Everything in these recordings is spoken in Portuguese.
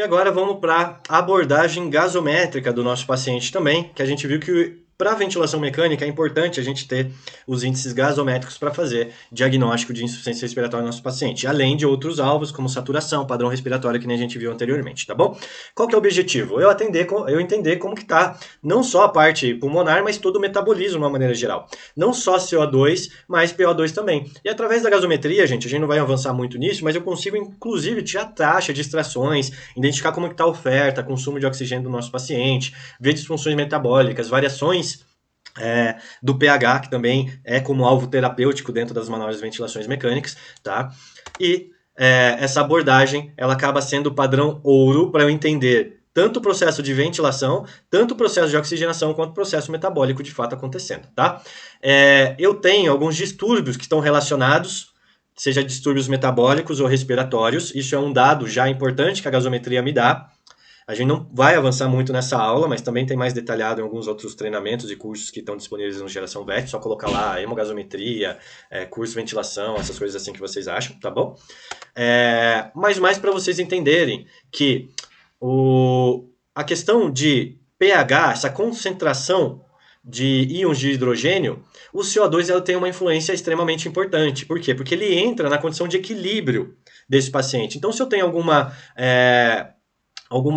E agora vamos para a abordagem gasométrica do nosso paciente também, que a gente viu que para a ventilação mecânica é importante a gente ter os índices gasométricos para fazer diagnóstico de insuficiência respiratória no nosso paciente, além de outros alvos como saturação, padrão respiratório, que nem a gente viu anteriormente, tá bom? Qual que é o objetivo? Eu entender como que está não só a parte pulmonar, mas todo o metabolismo de uma maneira geral. Não só CO2, mas PO2 também. E através da gasometria, gente, a gente não vai avançar muito nisso, mas eu consigo inclusive tirar taxa de extrações, identificar como está a oferta, consumo de oxigênio do nosso paciente, ver disfunções metabólicas, variações do pH, que também é como alvo terapêutico dentro das manuais de ventilações mecânicas, tá? E essa abordagem, ela acaba sendo o padrão ouro para eu entender tanto o processo de ventilação, tanto o processo de oxigenação, quanto o processo metabólico de fato acontecendo, tá? Eu tenho alguns distúrbios que estão relacionados, seja distúrbios metabólicos ou respiratórios, isso é um dado já importante que a gasometria me dá. A gente não vai avançar muito nessa aula, mas também tem mais detalhado em alguns outros treinamentos e cursos que estão disponíveis no Geração VET, só colocar lá hemogasometria, curso de ventilação, essas coisas assim que vocês acham, tá bom? Mas mais para vocês entenderem que a questão de pH, essa concentração de íons de hidrogênio, o CO2 ela tem uma influência extremamente importante. Por quê? Porque ele entra na condição de equilíbrio desse paciente. Então, se eu tenho alguma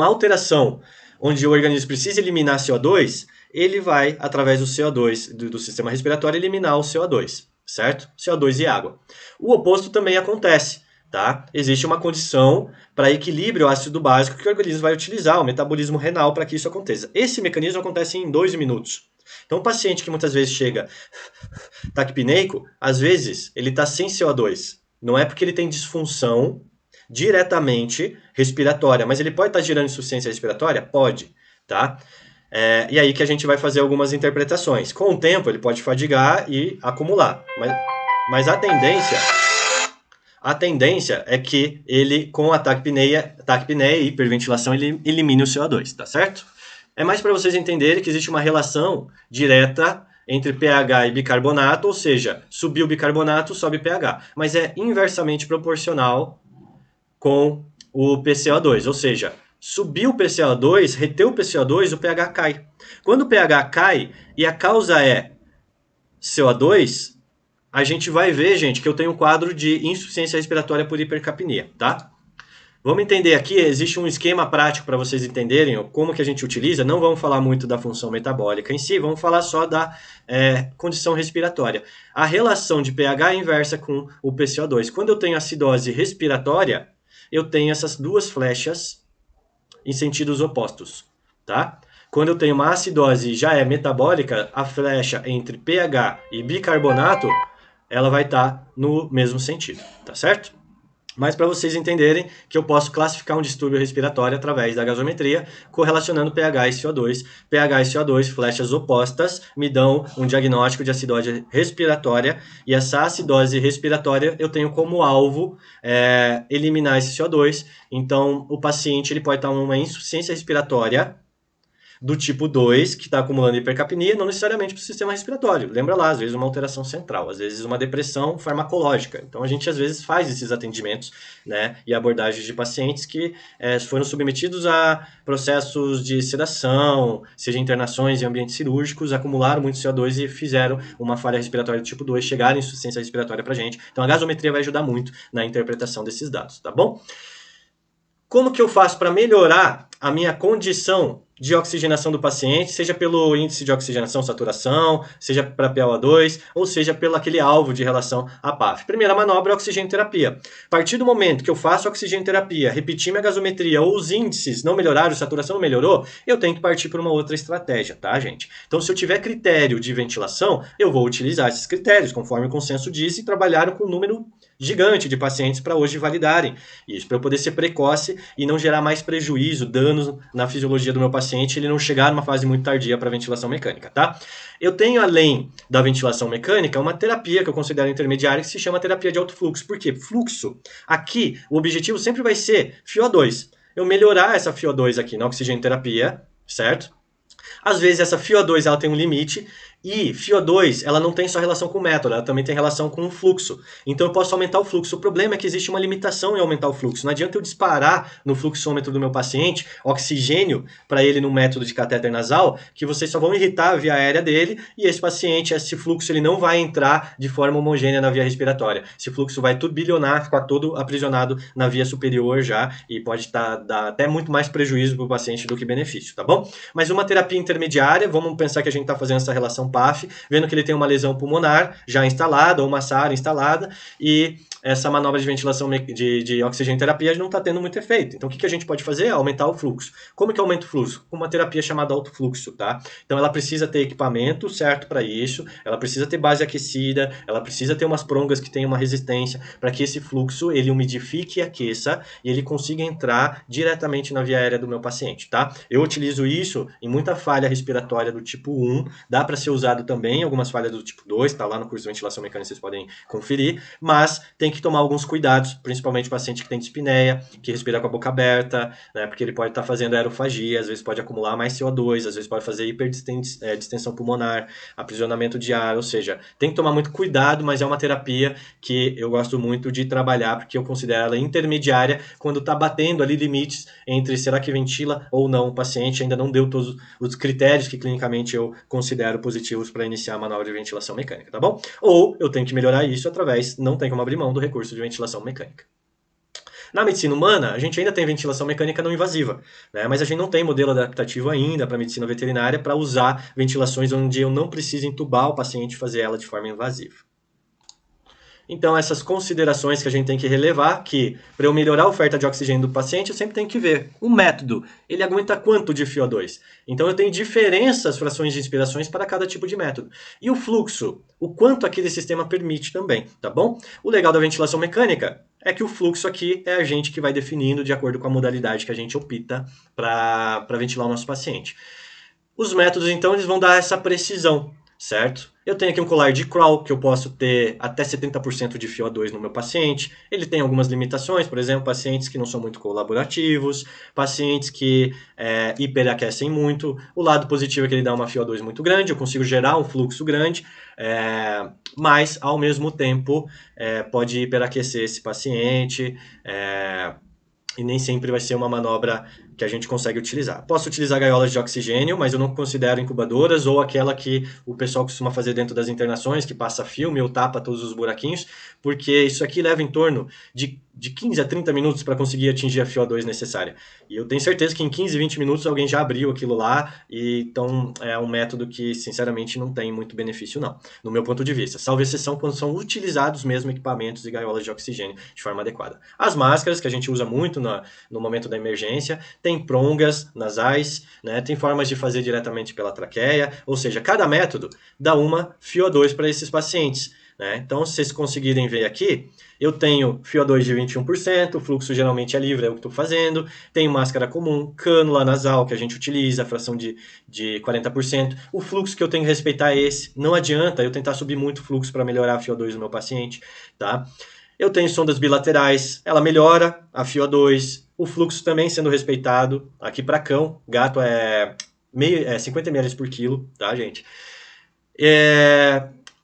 alteração onde o organismo precisa eliminar CO2, ele vai, através do CO2 do sistema respiratório, eliminar o CO2, certo? CO2 e água. O oposto também acontece, tá? Existe uma condição para equilíbrio ácido básico que o organismo vai utilizar, o metabolismo renal, para que isso aconteça. Esse mecanismo acontece em 2 minutos. Então, o paciente que muitas vezes chega taquipneico, às vezes ele está sem CO2. Não é porque ele tem disfunção diretamente respiratória, mas ele pode estar gerando insuficiência respiratória? Pode, tá? E aí que a gente vai fazer algumas interpretações. Com o tempo, ele pode fadigar e acumular, mas a tendência é que ele, com a taquipneia e hiperventilação, ele elimine o CO2, tá certo? É mais para vocês entenderem que existe uma relação direta entre pH e bicarbonato, ou seja, subir o bicarbonato, sobe o pH, mas é inversamente proporcional com o PCO2, ou seja, subir o PCO2, reter o PCO2, o pH cai. Quando o pH cai e a causa é CO2, a gente vai ver, gente, que eu tenho um quadro de insuficiência respiratória por hipercapnia, tá? Vamos entender aqui, existe um esquema prático para vocês entenderem como que a gente utiliza, não vamos falar muito da função metabólica em si, vamos falar só da condição respiratória. A relação de pH é inversa com o PCO2. Quando eu tenho acidose respiratória, eu tenho essas duas flechas em sentidos opostos, tá? Quando eu tenho uma acidose já é metabólica, a flecha entre pH e bicarbonato, ela vai estar no mesmo sentido, tá certo? Mas para vocês entenderem que eu posso classificar um distúrbio respiratório através da gasometria, correlacionando pH e CO2. pH e CO2, flechas opostas, me dão um diagnóstico de acidose respiratória, e essa acidose respiratória eu tenho como alvo eliminar esse CO2. Então, o paciente ele pode estar numa insuficiência respiratória do tipo 2, que está acumulando hipercapnia, não necessariamente para o sistema respiratório. Lembra lá, às vezes uma alteração central, às vezes uma depressão farmacológica. Então a gente às vezes faz esses atendimentos, né, e abordagens de pacientes que foram submetidos a processos de sedação, seja internações em ambientes cirúrgicos, acumularam muito CO2 e fizeram uma falha respiratória do tipo 2, chegaram em insuficiência respiratória para a gente. Então a gasometria vai ajudar muito na interpretação desses dados, tá bom? Como que eu faço para melhorar a minha condição de oxigenação do paciente, seja pelo índice de oxigenação, saturação, seja para PaO2, ou seja pelo aquele alvo de relação à PAF. Primeira manobra é a oxigenoterapia. A partir do momento que eu faço oxigenoterapia, repetir minha gasometria ou os índices não melhoraram, a saturação não melhorou, eu tenho que partir para uma outra estratégia, tá, gente? Então, se eu tiver critério de ventilação, eu vou utilizar esses critérios, conforme o consenso diz, e trabalhar com um número gigante de pacientes para hoje validarem isso, para eu poder ser precoce e não gerar mais prejuízo, danos na fisiologia do meu paciente, ele não chegar numa fase muito tardia para ventilação mecânica, tá? Eu tenho, além da ventilação mecânica, uma terapia que eu considero intermediária que se chama terapia de alto fluxo. Por quê? Fluxo. Aqui, o objetivo sempre vai ser FiO2. Eu melhorar essa FiO2 aqui na oxigenoterapia, certo? Às vezes essa FiO2 ela tem um limite, e FiO2 ela não tem só relação com o método, ela também tem relação com o fluxo. Então eu posso aumentar o fluxo. O problema é que existe uma limitação em aumentar o fluxo. Não adianta eu disparar no fluxômetro do meu paciente oxigênio para ele no método de catéter nasal, que vocês só vão irritar a via aérea dele, e esse paciente, esse fluxo, ele não vai entrar de forma homogênea na via respiratória. Esse fluxo vai turbilhonar, ficar todo aprisionado na via superior já, e pode dar até muito mais prejuízo para o paciente do que benefício, tá bom? Mas uma terapia intermediária, vamos pensar que a gente está fazendo essa relação PAF, vendo que ele tem uma lesão pulmonar já instalada, ou uma SARA instalada, e essa manobra de ventilação de oxigênio terapia não está tendo muito efeito. Então o que a gente pode fazer é aumentar o fluxo. Como que aumenta o fluxo? Com uma terapia chamada alto fluxo, tá? Então ela precisa ter equipamento certo para isso, ela precisa ter base aquecida, ela precisa ter umas prongas que tenham uma resistência para que esse fluxo ele umidifique e aqueça e ele consiga entrar diretamente na via aérea do meu paciente, tá? Eu utilizo isso em muita falha respiratória do tipo 1, dá para ser usado também em algumas falhas do tipo 2, tá lá no curso de ventilação mecânica, vocês podem conferir, mas tem que tomar alguns cuidados, principalmente o paciente que tem dispneia, que respira com a boca aberta, né, porque ele pode estar fazendo aerofagia, às vezes pode acumular mais CO2, às vezes pode fazer hiperdistensão pulmonar, aprisionamento de ar, ou seja, tem que tomar muito cuidado, mas é uma terapia que eu gosto muito de trabalhar, porque eu considero ela intermediária quando está batendo ali limites entre será que ventila ou não o paciente, ainda não deu todos os critérios que clinicamente eu considero positivos para iniciar a manobra de ventilação mecânica, tá bom? Ou eu tenho que melhorar isso através, não tem como abrir mão do recurso de ventilação mecânica. Na medicina humana, a gente ainda tem ventilação mecânica não invasiva, né? Mas a gente não tem modelo adaptativo ainda para medicina veterinária para usar ventilações onde eu não preciso entubar o paciente e fazer ela de forma invasiva. Então, essas considerações que a gente tem que relevar, que para eu melhorar a oferta de oxigênio do paciente, eu sempre tenho que ver o método, ele aguenta quanto de FiO2? Então, eu tenho diferenças, frações de inspirações para cada tipo de método. E o fluxo, o quanto aquele sistema permite também, tá bom? O legal da ventilação mecânica é que o fluxo aqui é a gente que vai definindo de acordo com a modalidade que a gente opta para ventilar o nosso paciente. Os métodos, então, eles vão dar essa precisão, certo? Eu tenho aqui um colar de crawl, que eu posso ter até 70% de FiO2 no meu paciente. Ele tem algumas limitações, por exemplo, pacientes que não são muito colaborativos, pacientes que hiperaquecem muito. O lado positivo é que ele dá uma FiO2 muito grande, eu consigo gerar um fluxo grande, mas, ao mesmo tempo, pode hiperaquecer esse paciente, e nem sempre vai ser uma manobra que a gente consegue utilizar. Posso utilizar gaiolas de oxigênio, mas eu não considero incubadoras, ou aquela que o pessoal costuma fazer dentro das internações, que passa filme ou tapa todos os buraquinhos, porque isso aqui leva em torno de 15 a 30 minutos para conseguir atingir a FiO2 necessária. E eu tenho certeza que em 15, 20 minutos alguém já abriu aquilo lá, e então é um método que, sinceramente, não tem muito benefício não, no meu ponto de vista, salvo exceção quando são utilizados mesmo equipamentos e gaiolas de oxigênio de forma adequada. As máscaras, que a gente usa muito no momento da emergência, tem prongas nasais, né? Tem formas de fazer diretamente pela traqueia, ou seja, cada método dá uma FiO2 para esses pacientes, né? Então, se vocês conseguirem ver aqui, eu tenho FiO2 de 21%, o fluxo geralmente é livre, é o que estou fazendo, tenho máscara comum, cânula nasal que a gente utiliza, a fração de 40%, o fluxo que eu tenho que respeitar é esse, não adianta eu tentar subir muito fluxo para melhorar a FiO2 do meu paciente, tá? Eu tenho sondas bilaterais, ela melhora a FiO2, o fluxo também sendo respeitado. Aqui para cão, gato é 50 ml por quilo, tá, gente?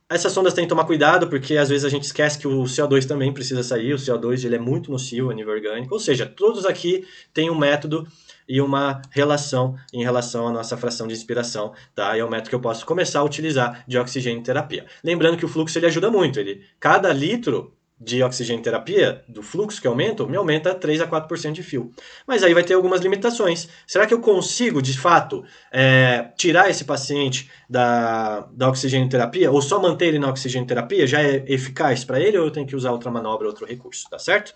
Essas sondas tem que tomar cuidado, porque às vezes a gente esquece que o CO2 também precisa sair, o CO2 ele é muito nocivo a nível orgânico, ou seja, todos aqui têm um método e uma relação em relação à nossa fração de inspiração, tá? E é o método que eu posso começar a utilizar de oxigênio terapia. Lembrando que o fluxo ele ajuda muito, cada litro de oxigênio terapia, do fluxo que aumenta, me aumenta 3 a 4% de fio. Mas aí vai ter algumas limitações. Será que eu consigo, de fato, tirar esse paciente da oxigênio terapia, ou só manter ele na oxigênio terapia? Já é eficaz para ele, ou eu tenho que usar outra manobra, outro recurso, tá certo?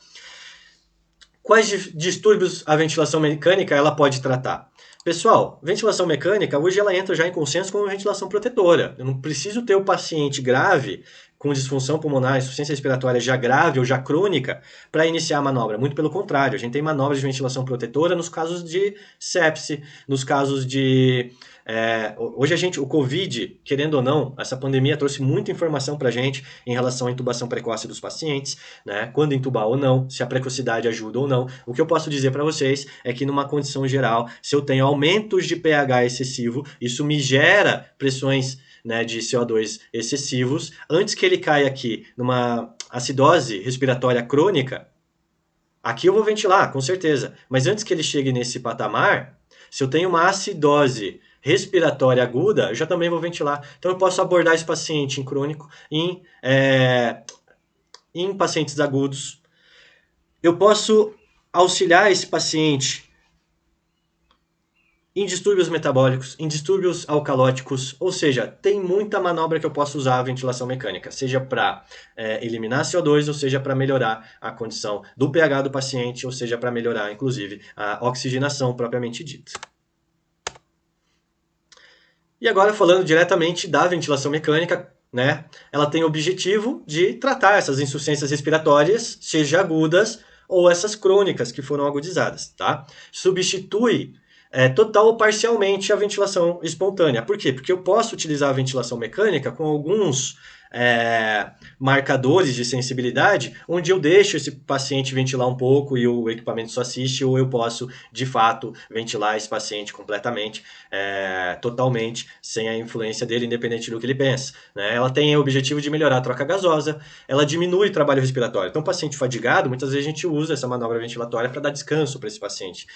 Quais distúrbios a ventilação mecânica ela pode tratar? Pessoal, ventilação mecânica, hoje ela entra já em consenso como ventilação protetora. Eu não preciso ter o paciente grave com disfunção pulmonar, insuficiência respiratória já grave ou já crônica para iniciar a manobra. Muito pelo contrário, a gente tem manobras de ventilação protetora nos casos de sepse, nos casos de... hoje o Covid, querendo ou não, essa pandemia trouxe muita informação para a gente em relação à intubação precoce dos pacientes, né? Quando intubar ou não, se a precocidade ajuda ou não. O que eu posso dizer para vocês é que numa condição geral, se eu tenho aumentos de pH excessivo, isso me gera pressões, né, de CO2 excessivos, antes que ele caia aqui numa acidose respiratória crônica, aqui eu vou ventilar, com certeza, mas antes que ele chegue nesse patamar, se eu tenho uma acidose respiratória aguda, eu já também vou ventilar. Então eu posso abordar esse paciente em crônico, em pacientes agudos. Eu posso auxiliar esse paciente em distúrbios metabólicos, em distúrbios alcalóticos, ou seja, tem muita manobra que eu posso usar a ventilação mecânica, seja para eliminar CO2, ou seja para melhorar a condição do pH do paciente, ou seja para melhorar, inclusive, a oxigenação propriamente dita. E agora falando diretamente da ventilação mecânica, né? Ela tem o objetivo de tratar essas insuficiências respiratórias, seja agudas ou essas crônicas que foram agudizadas, tá? Substitui total ou parcialmente a ventilação espontânea. Por quê? Porque eu posso utilizar a ventilação mecânica com alguns marcadores de sensibilidade, onde eu deixo esse paciente ventilar um pouco e o equipamento só assiste, ou eu posso, de fato, ventilar esse paciente completamente, totalmente, sem a influência dele, independente do que ele pensa, né? Ela tem o objetivo de melhorar a troca gasosa, ela diminui o trabalho respiratório. Então, paciente fadigado, muitas vezes a gente usa essa manobra ventilatória para dar descanso para esse paciente.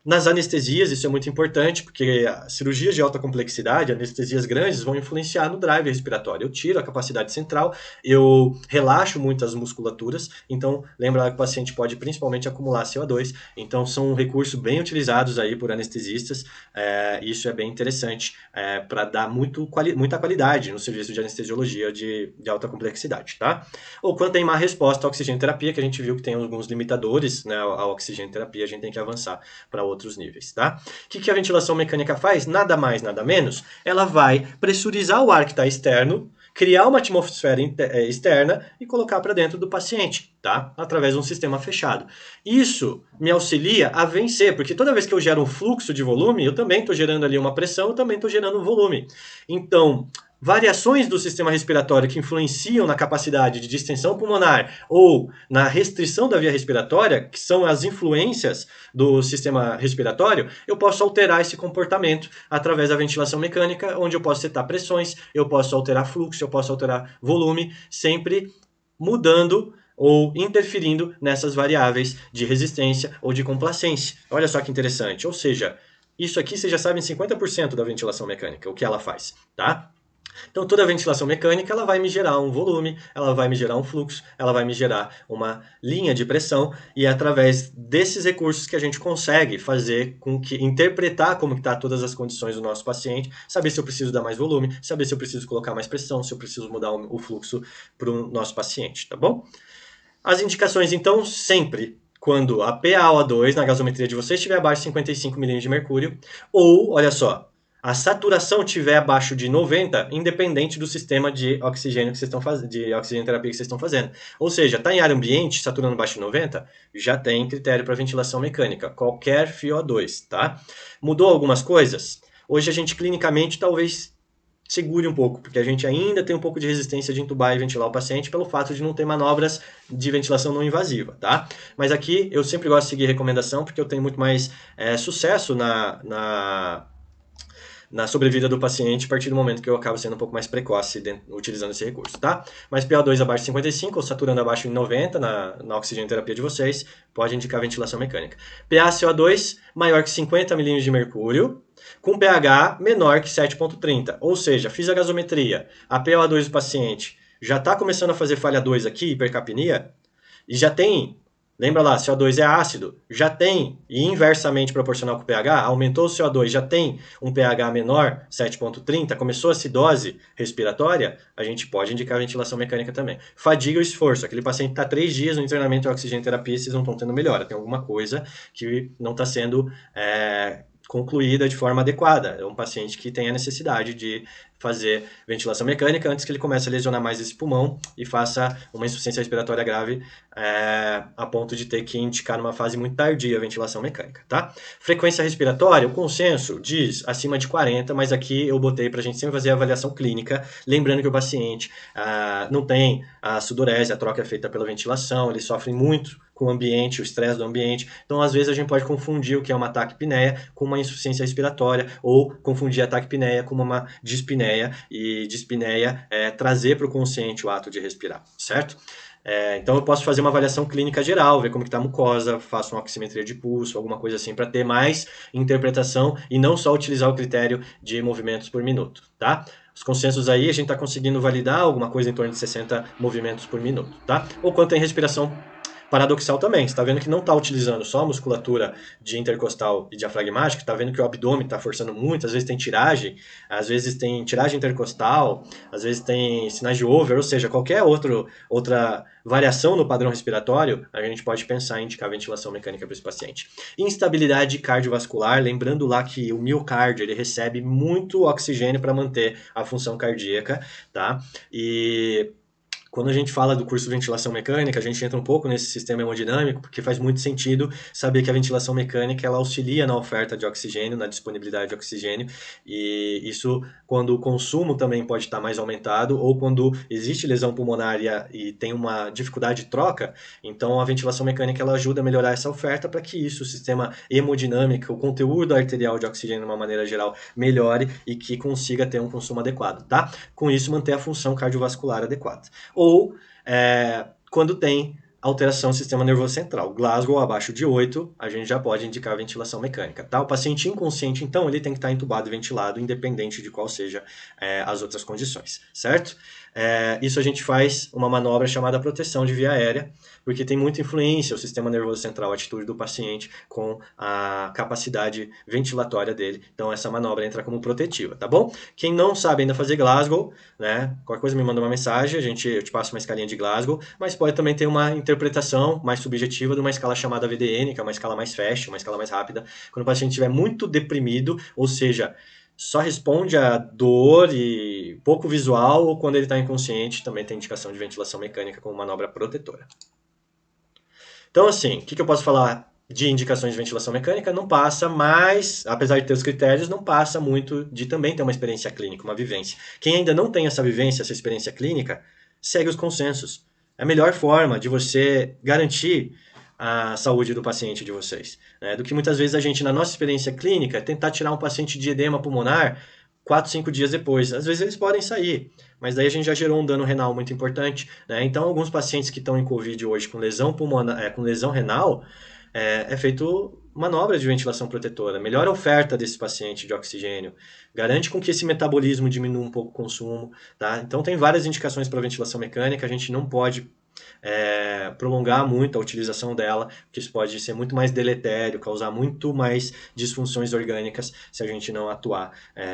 Nas anestesias, isso é muito importante, porque cirurgias de alta complexidade, anestesias grandes, vão influenciar no drive respiratório. Eu tiro a capacidade central, eu relaxo muitas musculaturas, então lembra que o paciente pode principalmente acumular CO2, então são recursos bem utilizados aí por anestesistas, isso é bem interessante para dar muita qualidade no serviço de anestesiologia de alta complexidade, tá? Ou quando tem má resposta à oxigenoterapia, que a gente viu que tem alguns limitadores, né, à oxigenoterapia, a gente tem que avançar para outros níveis, tá? O que a ventilação mecânica faz? Nada mais, nada menos. Ela vai pressurizar o ar que está externo, criar uma atmosfera externa e colocar para dentro do paciente, tá? Através de um sistema fechado. Isso me auxilia a vencer, porque toda vez que eu gero um fluxo de volume, eu também estou gerando ali uma pressão, eu também estou gerando um volume. Então, variações do sistema respiratório que influenciam na capacidade de distensão pulmonar ou na restrição da via respiratória, que são as influências do sistema respiratório, eu posso alterar esse comportamento através da ventilação mecânica, onde eu posso setar pressões, eu posso alterar fluxo, eu posso alterar volume, sempre mudando ou interferindo nessas variáveis de resistência ou de complacência. Olha só que interessante, ou seja, isso aqui vocês já sabem 50% da ventilação mecânica, o que ela faz, tá? Então, toda a ventilação mecânica ela vai me gerar um volume, ela vai me gerar um fluxo, ela vai me gerar uma linha de pressão, e é através desses recursos que a gente consegue fazer com que interpretar como está todas as condições do nosso paciente, saber se eu preciso dar mais volume, saber se eu preciso colocar mais pressão, se eu preciso mudar o fluxo para o nosso paciente, tá bom? As indicações, então, sempre quando a PaO2 na gasometria de vocês estiver abaixo de 55 milímetros de mercúrio, ou, olha só, a saturação estiver abaixo de 90, independente do sistema de oxigênio que vocês estão fazendo, de oxigenoterapia que vocês estão fazendo. Ou seja, está em área ambiente, saturando abaixo de 90, já tem critério para ventilação mecânica, qualquer FiO2, tá? Mudou algumas coisas? Hoje a gente clinicamente talvez segure um pouco, porque a gente ainda tem um pouco de resistência de intubar e ventilar o paciente pelo fato de não ter manobras de ventilação não invasiva, tá? Mas aqui eu sempre gosto de seguir recomendação, porque eu tenho muito mais sucesso na sobrevida do paciente a partir do momento que eu acabo sendo um pouco mais precoce utilizando esse recurso, tá? Mas PaO2 abaixo de 55 ou saturando abaixo de 90 na oxigenoterapia de vocês, pode indicar ventilação mecânica. PaCO2 maior que 50 milímetros de mercúrio, com pH menor que 7,30. Ou seja, fiz a gasometria, a PaO2 do paciente já está começando a fazer falha 2 aqui, hipercapnia, e já tem... Lembra lá, CO2 é ácido, já tem, e inversamente proporcional com o pH, aumentou o CO2, já tem um pH menor, 7,30, começou a acidose respiratória, a gente pode indicar ventilação mecânica também. Fadiga ou esforço, aquele paciente está 3 dias no internamento de oxigenoterapia e vocês não estão tendo melhora, tem alguma coisa que não está sendo concluída de forma adequada. É um paciente que tem a necessidade de fazer ventilação mecânica antes que ele comece a lesionar mais esse pulmão e faça uma insuficiência respiratória grave a ponto de ter que indicar numa fase muito tardia a ventilação mecânica, tá? Frequência respiratória, o consenso diz acima de 40, mas aqui eu botei para a gente sempre fazer a avaliação clínica, lembrando que o paciente não tem a sudorese, a troca é feita pela ventilação, ele sofre muito com o ambiente, o estresse do ambiente. Então, às vezes, a gente pode confundir o que é uma taquipneia com uma insuficiência respiratória, ou confundir a taquipneia com uma dispneia, e dispneia é trazer para o consciente o ato de respirar, certo? Então, eu posso fazer uma avaliação clínica geral, ver como está a mucosa, faço uma oximetria de pulso, alguma coisa assim, para ter mais interpretação e não só utilizar o critério de movimentos por minuto, tá? Os consensos aí, a gente está conseguindo validar alguma coisa em torno de 60 movimentos por minuto, tá? Ou quanto tem respiração paradoxal também. Você está vendo que não está utilizando só a musculatura de intercostal e diafragmática, está vendo que o abdômen está forçando muito, às vezes tem tiragem intercostal, às vezes tem sinais de over, ou seja, qualquer outra variação no padrão respiratório, a gente pode pensar em indicar ventilação mecânica para esse paciente. Instabilidade cardiovascular, lembrando lá que o miocárdio ele recebe muito oxigênio para manter a função cardíaca, tá? E quando a gente fala do curso de ventilação mecânica, a gente entra um pouco nesse sistema hemodinâmico, porque faz muito sentido saber que a ventilação mecânica ela auxilia na oferta de oxigênio, na disponibilidade de oxigênio, e isso quando o consumo também pode estar mais aumentado, ou quando existe lesão pulmonar e tem uma dificuldade de troca, então a ventilação mecânica ela ajuda a melhorar essa oferta para que isso, o sistema hemodinâmico, o conteúdo arterial de oxigênio de uma maneira geral, melhore e que consiga ter um consumo adequado, tá? Com isso, manter a função cardiovascular adequada. Ou quando tem alteração do sistema nervoso central. Glasgow abaixo de 8, a gente já pode indicar ventilação mecânica. Tá? O paciente inconsciente, então, ele tem que estar entubado e ventilado, independente de qual seja as outras condições, certo? Isso a gente faz uma manobra chamada proteção de via aérea, porque tem muita influência o sistema nervoso central, a atitude do paciente com a capacidade ventilatória dele. Então, essa manobra entra como protetiva, tá bom? Quem não sabe ainda fazer Glasgow, né? Qualquer coisa me manda uma mensagem, eu te passo uma escalinha de Glasgow, mas pode também ter uma interpretação mais subjetiva de uma escala chamada VDN, que é uma escala mais fast, uma escala mais rápida, quando o paciente estiver muito deprimido, ou seja, só responde a dor e pouco visual, ou quando ele está inconsciente, também tem indicação de ventilação mecânica como manobra protetora. Então, assim, o que eu posso falar de indicações de ventilação mecânica? Não passa mais, apesar de ter os critérios, não passa muito de também ter uma experiência clínica, uma vivência. Quem ainda não tem essa vivência, essa experiência clínica, segue os consensos. É a melhor forma de você garantir a saúde do paciente de vocês, né? Do que muitas vezes a gente, na nossa experiência clínica, tentar tirar um paciente de edema pulmonar 4, 5 dias depois. Às vezes eles podem sair, mas daí a gente já gerou um dano renal muito importante, né? Então, alguns pacientes que estão em Covid hoje com lesão pulmonar, com lesão renal, é feito manobras de ventilação protetora, melhora a oferta desse paciente de oxigênio, garante com que esse metabolismo diminua um pouco o consumo, tá? Então, tem várias indicações para ventilação mecânica, a gente não pode prolongar muito a utilização dela, porque isso pode ser muito mais deletério, causar muito mais disfunções orgânicas se a gente não atuar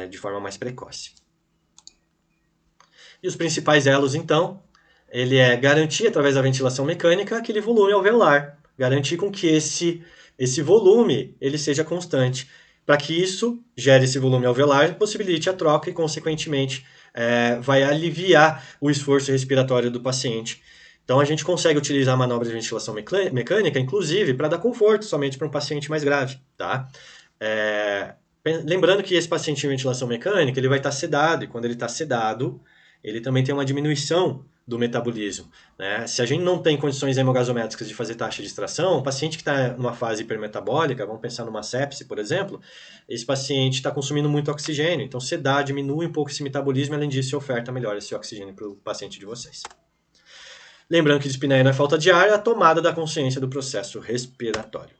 de forma mais precoce. E os principais elos, então, ele é garantir, através da ventilação mecânica, aquele volume alveolar, garantir com que esse volume ele seja constante, para que isso gere esse volume alveolar, possibilite a troca e, consequentemente, vai aliviar o esforço respiratório do paciente. Então, a gente consegue utilizar manobras de ventilação mecânica, inclusive, para dar conforto somente para um paciente mais grave, tá? Lembrando que esse paciente em ventilação mecânica, ele vai estar sedado, e quando ele está sedado, ele também tem uma diminuição do metabolismo, né? Se a gente não tem condições hemogasométricas de fazer taxa de extração, o paciente que está numa fase hipermetabólica, vamos pensar numa sepse, por exemplo, esse paciente está consumindo muito oxigênio, então sedar diminui um pouco esse metabolismo, além disso, oferta melhor esse oxigênio para o paciente de vocês. Lembrando que dispneia não é falta de ar, é a tomada da consciência do processo respiratório.